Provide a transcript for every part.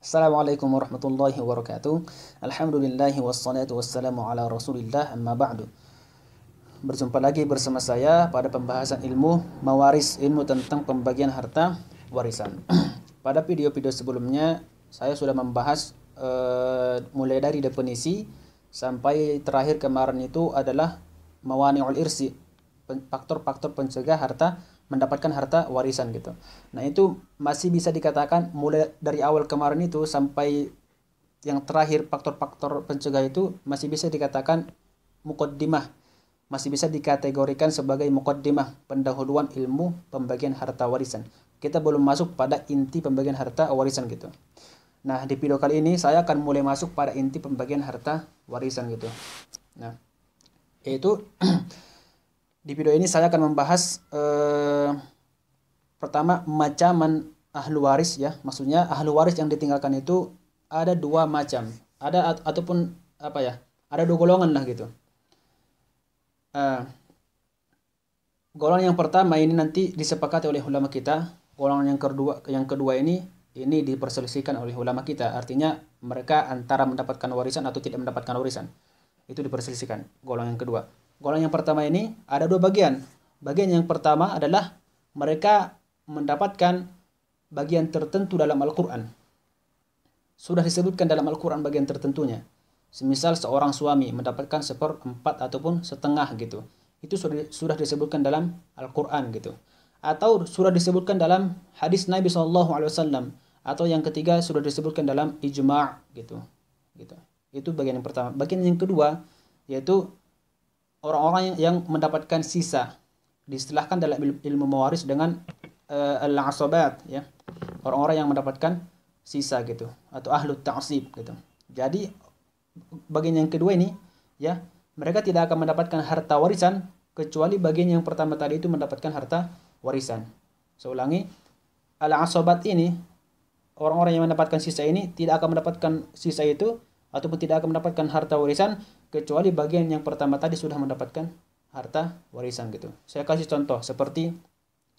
Assalamualaikum warahmatullahi wabarakatuh. Alhamdulillahi wassalatu wassalamu ala rasulillah amma ba'du. Berjumpa lagi bersama saya pada pembahasan ilmu mawaris, ilmu tentang pembagian harta warisan. Pada video-video sebelumnya saya sudah membahas mulai dari definisi sampai terakhir kemarin itu adalah mawani'ul irsi, faktor-faktor pencegah mendapatkan harta warisan gitu. Nah, itu masih bisa dikatakan mulai dari awal kemarin itu sampai yang terakhir faktor-faktor pencegah itu masih bisa dikatakan muqaddimah. Masih bisa dikategorikan sebagai muqaddimah, pendahuluan ilmu pembagian harta warisan. Kita belum masuk pada inti pembagian harta warisan gitu. Nah, di video kali ini saya akan mulai masuk pada inti pembagian harta warisan gitu. Nah, yaitu di video ini saya akan membahas pertama macaman ahlu waris ya. Maksudnya ahlu waris yang ditinggalkan itu ada dua macam. Ataupun apa ya? Ada dua golongan lah gitu. Golongan yang pertama ini nanti disepakati oleh ulama kita. Golongan yang kedua ini diperselisihkan oleh ulama kita. Artinya mereka antara mendapatkan warisan atau tidak mendapatkan warisan. Itu diperselisihkan. Golongan yang kedua. Golongan yang pertama ini ada dua bagian. Bagian yang pertama adalah mereka mendapatkan bagian tertentu dalam Al-Quran. Sudah disebutkan dalam Al-Quran bagian tertentunya. Semisal seorang suami mendapatkan 1/4 ataupun setengah gitu. Itu sudah disebutkan dalam Al-Quran gitu. Atau sudah disebutkan dalam hadis Nabi SAW. Atau yang ketiga sudah disebutkan dalam ijma' gitu. Itu bagian yang pertama. Bagian yang kedua yaitu orang-orang yang mendapatkan sisa, diistilahkan dalam ilmu mawaris dengan al-asabat ya. Orang-orang yang mendapatkan sisa gitu atau ahlu ta'sib gitu. Jadi bagian yang kedua ini ya, mereka tidak akan mendapatkan harta warisan kecuali bagian yang pertama tadi itu mendapatkan harta warisan. Saya ulangi, al-asabat ini, orang-orang yang mendapatkan sisa ini tidak akan mendapatkan sisa itu ataupun tidak akan mendapatkan harta warisan kecuali bagian yang pertama tadi sudah mendapatkan harta warisan gitu. Saya kasih contoh seperti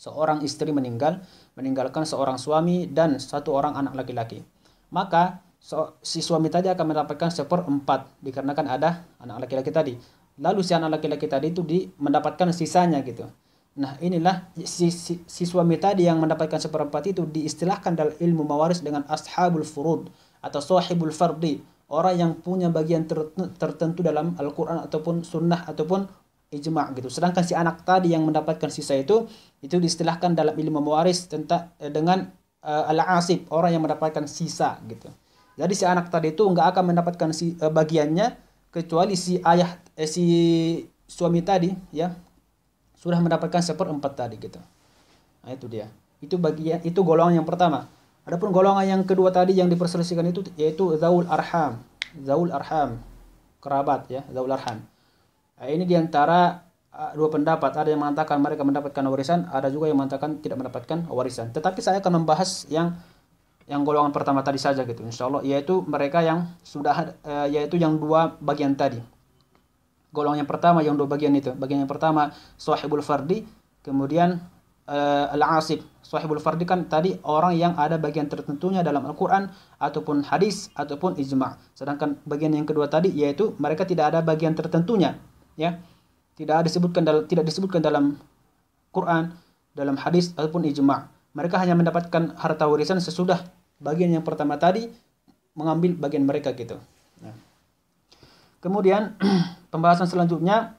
seorang istri meninggalkan seorang suami dan satu orang anak laki-laki. Maka si suami tadi akan mendapatkan 1/4 dikarenakan ada anak laki-laki tadi. Lalu si anak laki-laki tadi itu mendapatkan sisanya gitu. Nah, inilah si suami tadi yang mendapatkan 1/4 itu diistilahkan dalam ilmu mawaris dengan ashabul furud atau sahibul fardi. Orang yang punya bagian tertentu dalam Al-Quran ataupun sunnah ataupun ijma' gitu. Sedangkan si anak tadi yang mendapatkan sisa itu diistilahkan dalam ilmu mewaris dengan al-asib, orang yang mendapatkan sisa gitu. Jadi si anak tadi itu nggak akan mendapatkan bagiannya kecuali si suami tadi ya sudah mendapatkan 1/4 tadi gitu. Nah, itu dia. Itu golongan yang pertama. Adapun golongan yang kedua tadi yang diperselisihkan itu yaitu zaul arham, kerabat ya, zaul arham. Nah, ini diantara dua pendapat. Ada yang mengatakan mereka mendapatkan warisan, ada juga yang mengatakan tidak mendapatkan warisan. Tetapi saya akan membahas yang golongan pertama tadi saja gitu, insyaallah, yaitu mereka yang sudah yaitu yang dua bagian tadi. Golongan yang pertama yang dua bagian itu. Bagian yang pertama sahibul fardi, kemudian al-asib. Sahibul fardi kan tadi orang yang ada bagian tertentunya dalam Al-Quran ataupun hadis ataupun ijma'. Sedangkan bagian yang kedua tadi yaitu mereka tidak ada bagian tertentunya ya. Tidak disebutkan dalam Quran, dalam hadis ataupun ijma'. Mereka hanya mendapatkan harta warisan sesudah bagian yang pertama tadi mengambil bagian mereka gitu. Nah. Kemudian pembahasan selanjutnya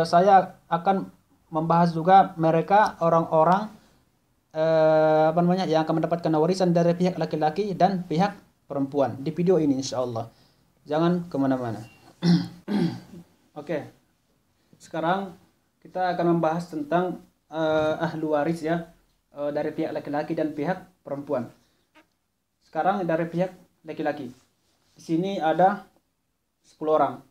saya akan membahas juga mereka orang-orang yang akan mendapatkan warisan dari pihak laki-laki dan pihak perempuan di video ini insyaallah. Jangan kemana-mana. Oke. Sekarang kita akan membahas tentang ahlu waris ya, dari pihak laki-laki dan pihak perempuan. Sekarang dari pihak laki-laki. Di sini ada 10 orang.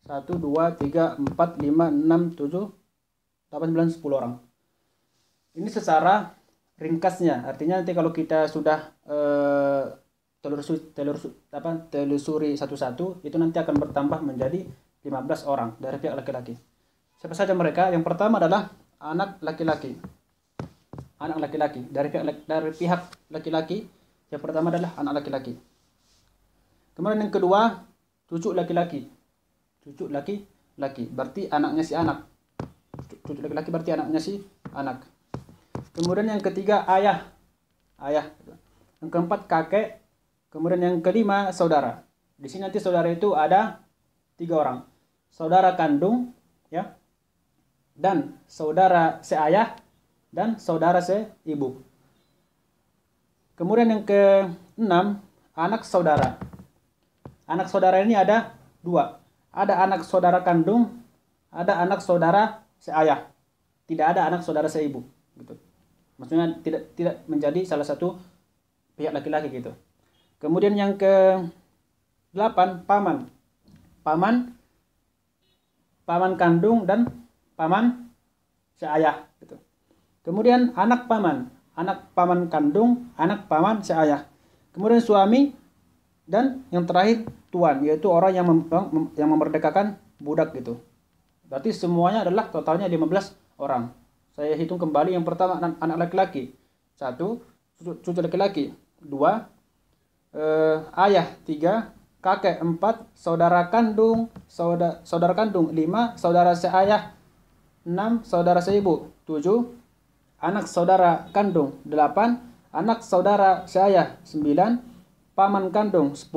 1 2 3 4 5 6 7 8 9 10 orang. Ini secara ringkasnya, artinya nanti kalau kita sudah telusuri satu-satu, itu nanti akan bertambah menjadi 15 orang dari pihak laki-laki. Siapa saja mereka? Yang pertama adalah anak laki-laki. Dari pihak laki-laki Yang pertama adalah anak laki-laki. Kemudian yang kedua, cucu laki-laki. Cucu laki-laki berarti anaknya si anak. Cucu laki-laki berarti anaknya si anak. Kemudian yang ketiga ayah. Ayah. Yang keempat kakek. Kemudian yang kelima saudara. Di sini nanti saudara itu ada 3 orang. Saudara kandung, ya, dan saudara seayah dan saudara seibu. Kemudian yang keenam, anak saudara. Anak saudara ini ada 2. Ada anak saudara kandung, ada anak saudara seayah. Tidak ada anak saudara seibu, gitu. Maksudnya tidak menjadi salah satu pihak laki-laki gitu. Kemudian yang ke-8, paman. Paman kandung dan paman seayah gitu. Kemudian anak paman kandung, anak paman seayah. Kemudian suami dan yang terakhir tuan, yaitu orang yang memerdekakan budak gitu. Berarti semuanya adalah totalnya 15 orang. Saya hitung kembali. Yang pertama anak laki-laki 1, cucu laki-laki 2, ayah 3, kakek 4, saudara kandung 5, saudara seayah 6, saudara seibu 7, anak saudara kandung 8, anak saudara seayah 9, paman kandung 10,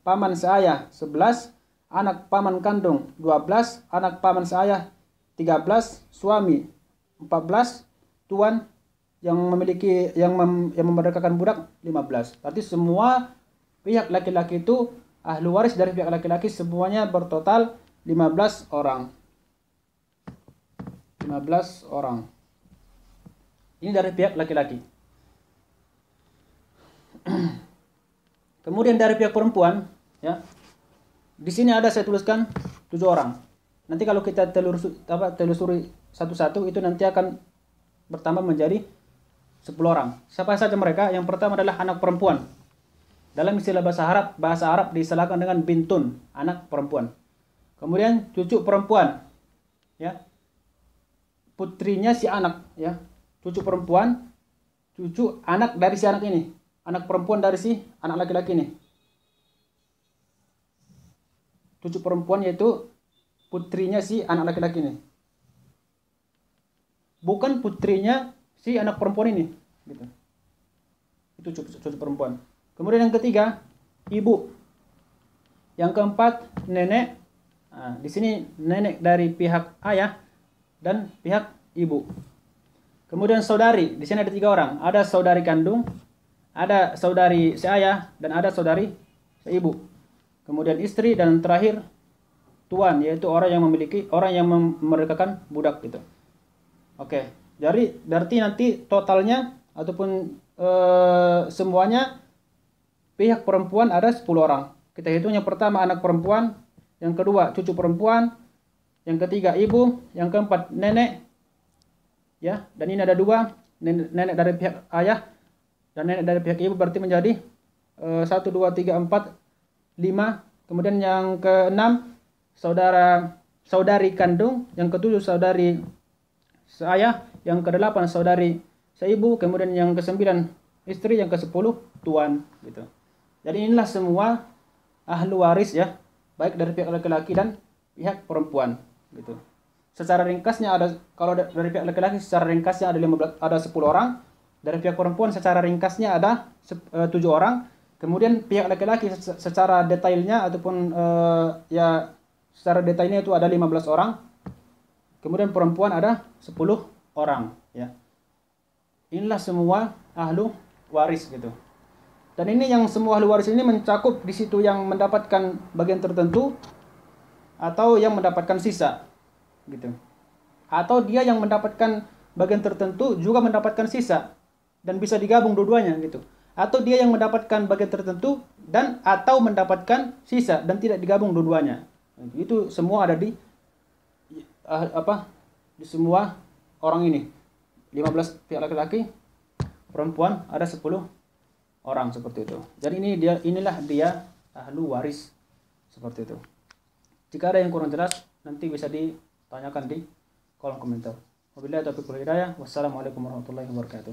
paman seayah 11, anak paman kandung 12, anak paman seayah 13, suami 14, tuan yang memerdekakan budak 15. Berarti semua pihak laki-laki itu, ahli waris dari pihak laki-laki semuanya bertotal 15 orang. 15 orang. Ini dari pihak laki-laki. Kemudian dari pihak perempuan, ya. Di sini ada saya tuliskan 7 orang. Nanti kalau kita telusuri satu-satu itu nanti akan bertambah menjadi 10 orang. Siapa saja mereka? Yang pertama adalah anak perempuan. Dalam istilah bahasa Arab diistilahkan dengan bintun, anak perempuan. Kemudian cucu perempuan, ya. Putrinya si anak, ya. Cucu perempuan, cucu anak dari si anak ini. Anak perempuan dari si anak laki-laki ini. Cucu perempuan yaitu putrinya si anak laki-laki ini. Bukan putrinya si anak perempuan ini, gitu. Itu cucu perempuan. Kemudian yang ketiga, ibu. Yang keempat, nenek. Nah, di sini nenek dari pihak ayah dan pihak ibu. Kemudian saudari. Di sini ada 3 orang. Ada saudari kandung, ada saudari seayah, dan ada saudari seibu. Kemudian istri, dan terakhir tuan, yaitu orang yang memerdekakan budak gitu. Oke. Jadi berarti nanti totalnya ataupun semuanya pihak perempuan ada 10 orang. Kita hitung yang pertama anak perempuan, yang kedua cucu perempuan, yang ketiga ibu, yang keempat nenek. Ya, dan ini ada 2, nenek dari pihak ayah dan nenek dari pihak ibu, berarti menjadi 1 2 3 4 5. Kemudian yang ke-6 saudari kandung, yang ke-7 saudari seayah, yang ke-8 saudari seibu, kemudian yang ke-9 istri, yang ke-10 tuan gitu. Jadi inilah semua ahli waris, ya, baik dari pihak laki-laki dan pihak perempuan gitu. Secara ringkasnya kalau dari pihak laki-laki secara ringkasnya ada 10 orang, dari pihak perempuan secara ringkasnya ada 7 orang. Kemudian pihak laki-laki secara detailnya ataupun ya secara detailnya itu ada 15 orang. Kemudian perempuan ada 10 orang, ya. Inilah semua ahli waris gitu. Dan ini yang semua ahli waris ini mencakup di situ yang mendapatkan bagian tertentu atau yang mendapatkan sisa gitu. Atau dia yang mendapatkan bagian tertentu juga mendapatkan sisa dan bisa digabung dua-duanya gitu. Atau dia yang mendapatkan bagian tertentu dan atau mendapatkan sisa dan tidak digabung dua-duanya. Itu semua ada di di semua orang ini. 15 pihak laki-laki, perempuan ada 10 orang seperti itu. Jadi inilah dia ahli waris seperti itu. Jika ada yang kurang jelas nanti bisa ditanyakan di kolom komentar. Wabillahi taufiq wal hidayah. Wassalamualaikum warahmatullahi wabarakatuh.